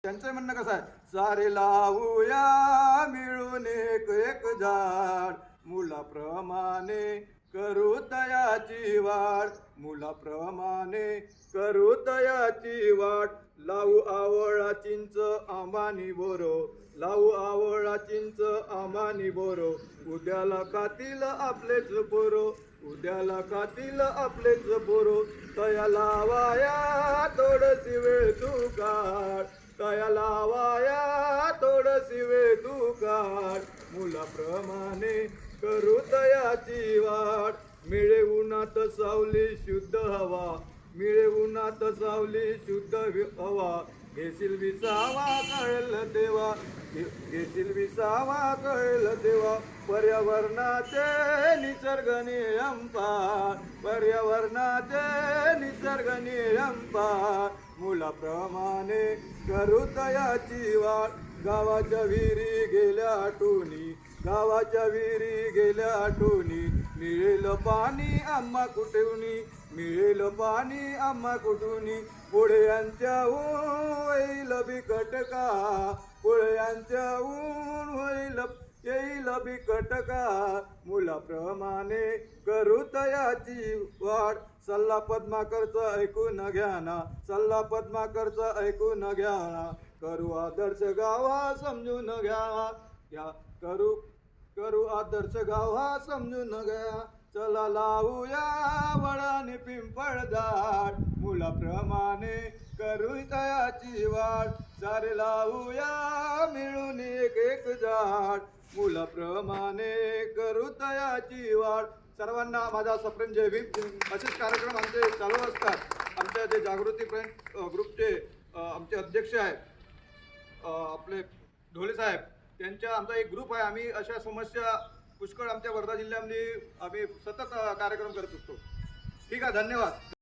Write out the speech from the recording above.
त्यांचं म्हणणं कसं आहे, सारे लावूया मिळून एक एक झाड, मुलाप्रमाणे करू तयाची वाढ, मुलाप्रमाणे करू तयाची वाढ. लावू आवळा चिंच आंबानी बोरो, लावू आवळा चिंच आंबानी बोरो, उद्याला खातील आपलेच पोरो, उद्याला खातील आपलेच पोरो. तया लावाया थोडसी वेळ तू काढ, तया लावाया थोडसी वेळ तू काढ, मुलाप्रमाणे करू तयाची वाढ. मिळे उन्हात सावली शुद्ध हवा, मिळे उन्हात सावली शुद्ध हवा, घेशील विसावा कळल तेव्हा, घेशील विसावा कळल तेव्हा. पर्यावरणाचे निसर्ग नियम पाळ, पर्यावरणाचे निसर्ग नियम पाळ, मुलाप्रमाणे करू तयाची वाढ. गावाच्या विहिरी गेल्या आटोनी, गावाच्या विहिरी गेल्या आटोनी, मिळेल पाणी आम्हा कुठूनी, मिळेल पाणी आम्हा कुठूनी. पुढ्यांच्या ऊन होईल बिकट का, पुढ्यांच्या ऊन होईल येईल बिकट का, मुलाप्रमाणे करू तयाची वाढ. सल्ला पद्माकरचा ऐकून घ्या ना, सल्ला पद्माकरचा ऐकून घ्या ना, करू आदर्श गावा समजून घ्या, करू आदर्श गावा समजून घ्या. चला लावूया वडाने पिंपळ झाड, मुलाप्रमाणे करू तयाची वाढ. सारे लावूया मिळून एक एक झाड, मुलाप्रमाणे करू तयाची वाढ. सर्वांना माझा सप्रेम जय भीम. असेच कार्यक्रम आमचे चालू असतात. आमच्या जे जागृती फ्रेंड ग्रुपचे आमचे अध्यक्ष आहेत आपले ढोले साहेब, त्यांच्या आमचा एक ग्रुप आहे. आम्ही अशा समस्या पुष्कळ आमच्या वर्धा जिल्ह्यामध्ये आम्ही सतत कार्यक्रम करत असतो. ठीक आहे, धन्यवाद.